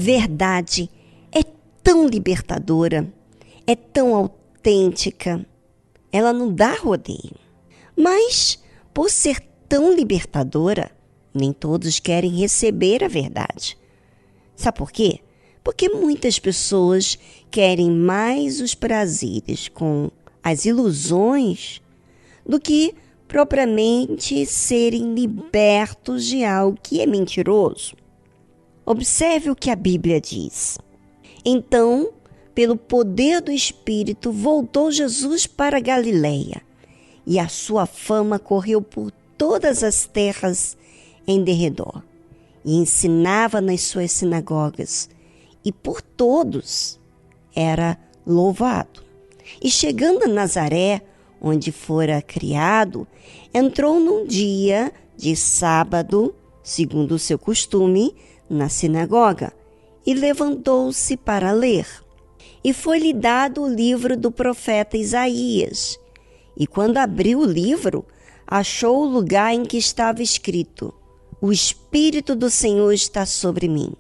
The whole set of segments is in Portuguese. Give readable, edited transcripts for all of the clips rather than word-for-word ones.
verdade é tão libertadora, é tão autêntica, ela não dá rodeio. Mas, por ser tão libertadora, nem todos querem receber a verdade. Sabe por quê? Porque muitas pessoas querem mais os prazeres com as ilusões do que propriamente serem libertos de algo que é mentiroso. Observe o que a Bíblia diz. Então, pelo poder do Espírito, voltou Jesus para Galiléia, e a sua fama correu por todas as terras em derredor, e ensinava nas suas sinagogas, e por todos era louvado. E chegando a Nazaré, onde fora criado, entrou num dia de sábado, segundo o seu costume, na sinagoga, e levantou-se para ler. E foi-lhe dado o livro do profeta Isaías. E quando abriu o livro, achou o lugar em que estava escrito: O Espírito do Senhor está sobre mim,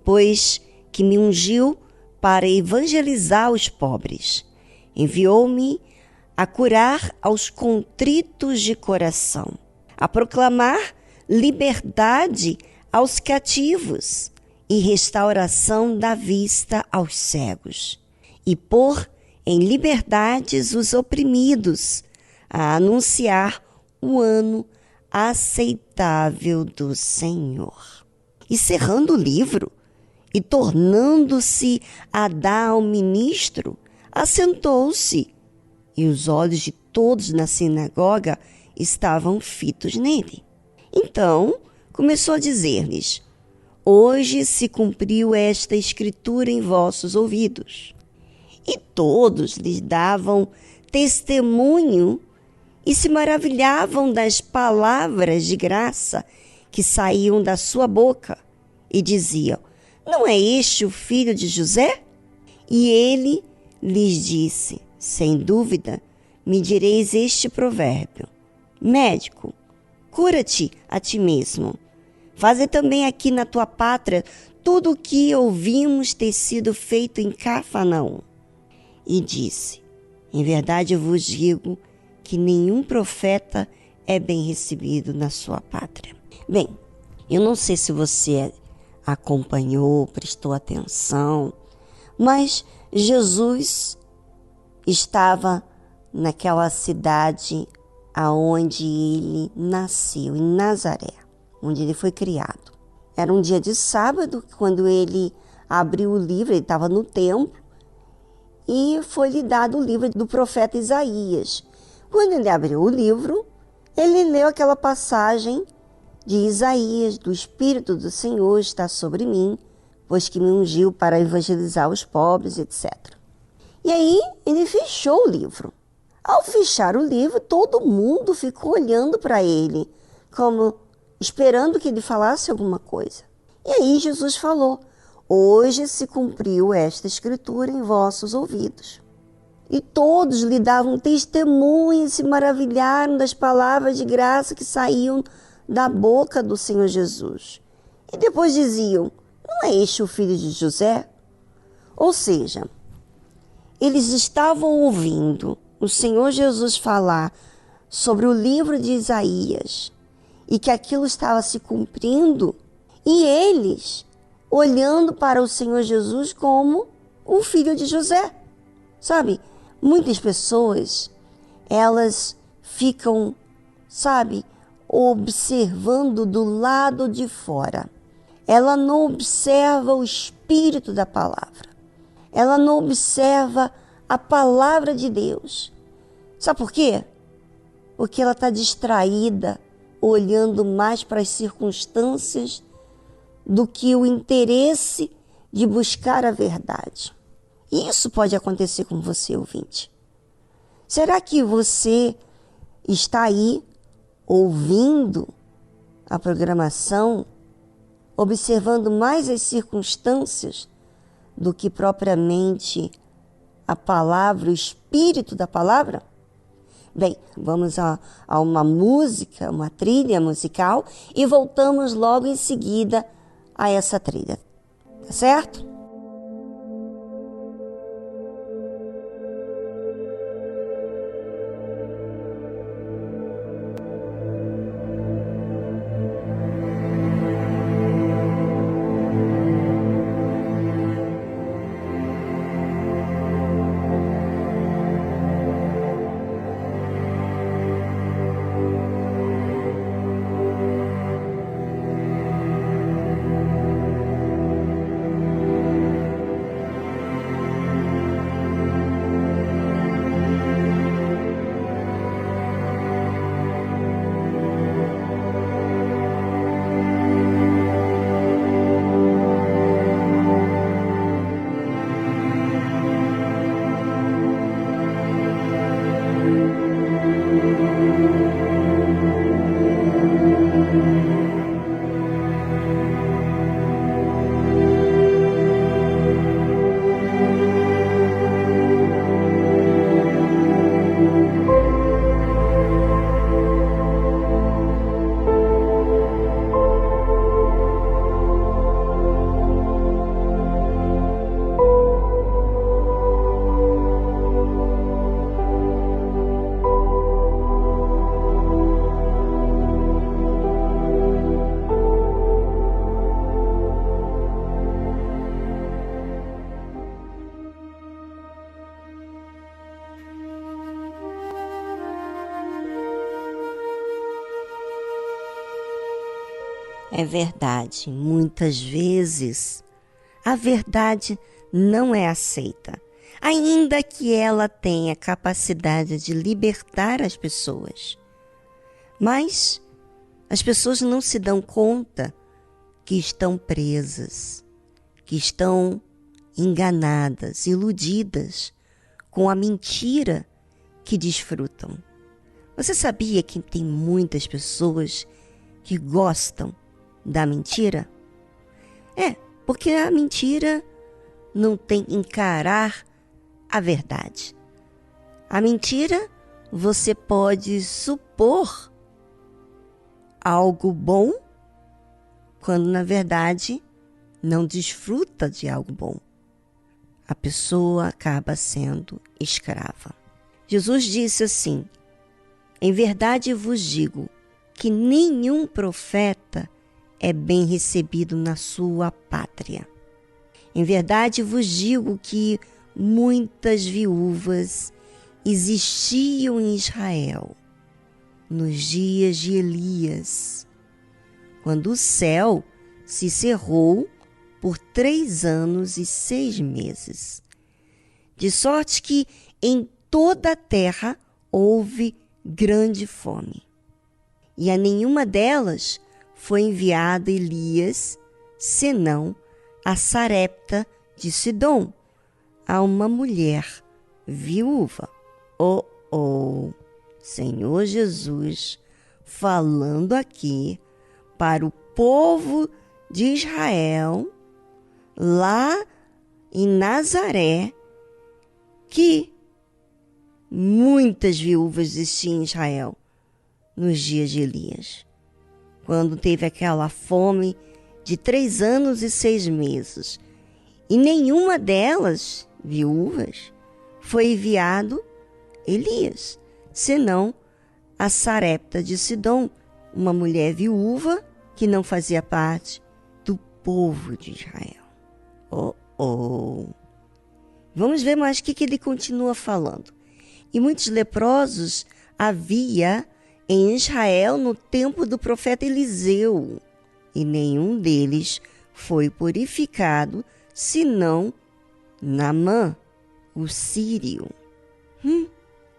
pois que me ungiu para evangelizar os pobres. Enviou-me a curar aos contritos de coração, a proclamar liberdade aos cativos e restauração da vista aos cegos, e pôr em liberdades os oprimidos, a anunciar o ano aceitável do Senhor. E cerrando o livro, e tornando-se a dar ao ministro, assentou-se, e os olhos de todos na sinagoga estavam fitos nele. Então começou a dizer-lhes: Hoje se cumpriu esta escritura em vossos ouvidos. E todos lhes davam testemunho e se maravilhavam das palavras de graça que saíam da sua boca, e diziam: Não é este o filho de José? E ele lhes disse: Sem dúvida, me direis este provérbio: Médico, cura-te a ti mesmo. Faze também aqui na tua pátria tudo o que ouvimos ter sido feito em Cafarnaum. E disse: Em verdade eu vos digo que nenhum profeta é bem recebido na sua pátria. Bem, eu não sei se você acompanhou, prestou atenção, mas Jesus estava naquela cidade aonde ele nasceu, em Nazaré, onde ele foi criado. Era um dia de sábado, quando ele abriu o livro, ele estava no templo, e foi-lhe dado o livro do profeta Isaías. Quando ele abriu o livro, ele leu aquela passagem de Isaías: do Espírito do Senhor está sobre mim, pois que me ungiu para evangelizar os pobres, etc. E aí ele fechou o livro. Ao fechar o livro, todo mundo ficou olhando para ele, como esperando que ele falasse alguma coisa. E aí Jesus falou: Hoje se cumpriu esta escritura em vossos ouvidos. E todos lhe davam testemunho e se maravilharam das palavras de graça que saíam da boca do Senhor Jesus. E depois diziam: Não é este o filho de José? Ou seja, eles estavam ouvindo o Senhor Jesus falar sobre o livro de Isaías e que aquilo estava se cumprindo, e eles olhando para o Senhor Jesus como o filho de José. Sabe, muitas pessoas, elas ficam, observando do lado de fora. Ela não observa o espírito da palavra. Ela não observa a palavra de Deus. Sabe por quê? Porque ela está distraída, olhando mais para as circunstâncias do que o interesse de buscar a verdade. E isso pode acontecer com você, ouvinte. Será que você está aí ouvindo a programação, observando mais as circunstâncias do que propriamente a palavra, o espírito da palavra? Bem, vamos a uma música, uma trilha musical, e voltamos logo em seguida a essa trilha. Tá certo? É verdade, muitas vezes a verdade não é aceita, ainda que ela tenha capacidade de libertar as pessoas. Mas as pessoas não se dão conta que estão presas, que estão enganadas, iludidas com a mentira que desfrutam. Você sabia que tem muitas pessoas que gostam da mentira? Porque a mentira não tem que encarar a verdade. A mentira, você pode supor algo bom, quando na verdade não desfruta de algo bom. A pessoa acaba sendo escrava. Jesus disse assim: em verdade vos digo que nenhum profeta é bem recebido na sua pátria. Em verdade vos digo que muitas viúvas existiam em Israel nos dias de Elias, quando o céu se cerrou por 3 anos e 6 meses, de sorte que em toda a terra houve grande fome. E a nenhuma delas foi enviado Elias, senão a Sarepta de Sidom, a uma mulher viúva. Senhor Jesus falando aqui para o povo de Israel, lá em Nazaré, que muitas viúvas existiam em Israel nos dias de Elias, quando teve aquela fome de 3 anos e 6 meses. E nenhuma delas, viúvas, foi enviado Elias, senão a Sarepta de Sidom, uma mulher viúva que não fazia parte do povo de Israel. Vamos ver mais o que ele continua falando. E muitos leprosos havia em Israel no tempo do profeta Eliseu, e nenhum deles foi purificado, senão Naamã, o sírio.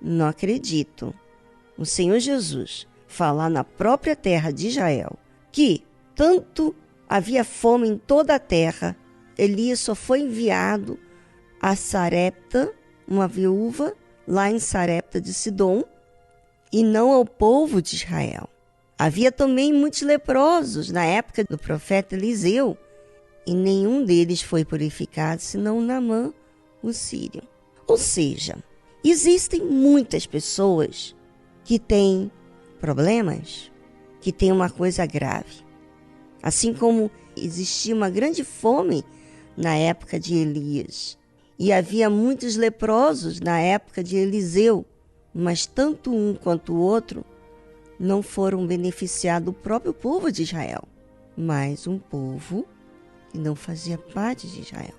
Não acredito. O Senhor Jesus falar na própria terra de Israel que tanto havia fome em toda a terra, Elias só foi enviado a Sarepta, uma viúva, lá em Sarepta de Sidom, e não ao povo de Israel. Havia também muitos leprosos na época do profeta Eliseu, e nenhum deles foi purificado, senão Naamã, o sírio. Ou seja, existem muitas pessoas que têm problemas, que têm uma coisa grave. Assim como existia uma grande fome na época de Elias. E havia muitos leprosos na época de Eliseu, mas tanto um quanto o outro não foram beneficiados o próprio povo de Israel, mas um povo que não fazia parte de Israel.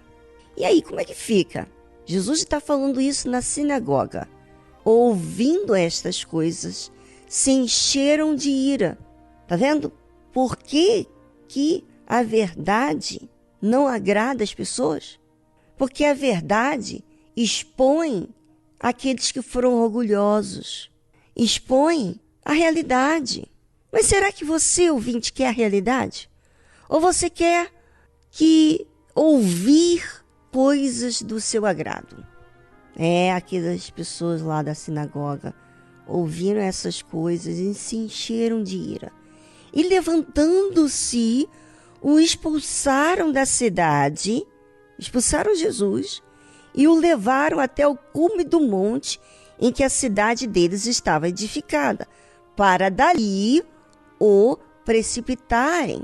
E aí, como é que fica? Jesus está falando isso na sinagoga. Ouvindo estas coisas, se encheram de ira. Tá vendo? Por que a verdade não agrada as pessoas? Porque a verdade expõe aqueles que foram orgulhosos, expõe a realidade. Mas será que você, ouvinte, quer a realidade? Ou você quer ouvir coisas do seu agrado? Aquelas pessoas lá da sinagoga ouviram essas coisas e se encheram de ira. E levantando-se, o expulsaram da cidade, expulsaram Jesus e o levaram até o cume do monte em que a cidade deles estava edificada, para dali o precipitarem.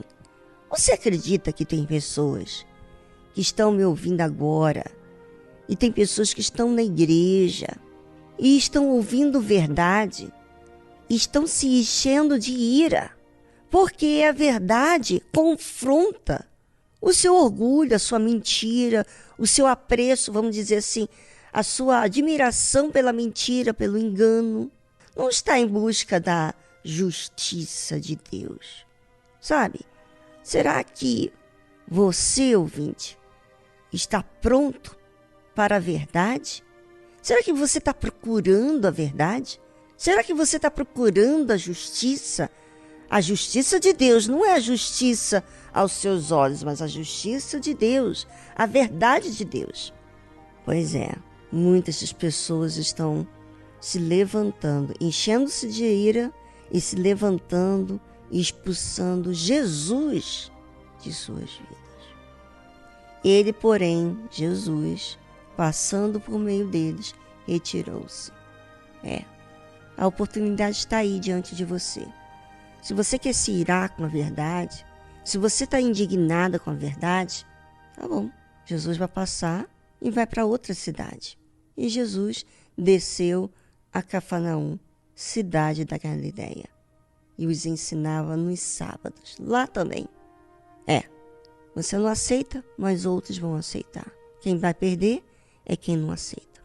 Você acredita que tem pessoas que estão me ouvindo agora e tem pessoas que estão na igreja e estão ouvindo verdade e estão se enchendo de ira? Porque a verdade confronta o seu orgulho, a sua mentira, o seu apreço, vamos dizer assim, a sua admiração pela mentira, pelo engano. Não está em busca da justiça de Deus. Sabe? Será que você, ouvinte, está pronto para a verdade? Será que você está procurando a verdade? Será que você está procurando a justiça? A justiça de Deus não é a justiça aos seus olhos, mas a justiça de Deus, a verdade de Deus. Pois é, muitas das pessoas estão se levantando, enchendo-se de ira e se levantando e expulsando Jesus de suas vidas. Ele, porém, Jesus, passando por meio deles, retirou-se. A oportunidade está aí diante de você. Se você quer se irar com a verdade, se você está indignada com a verdade, tá bom. Jesus vai passar e vai para outra cidade. E Jesus desceu a Cafarnaum, cidade da Galileia, e os ensinava nos sábados, lá também. Você não aceita, mas outros vão aceitar. Quem vai perder é quem não aceita.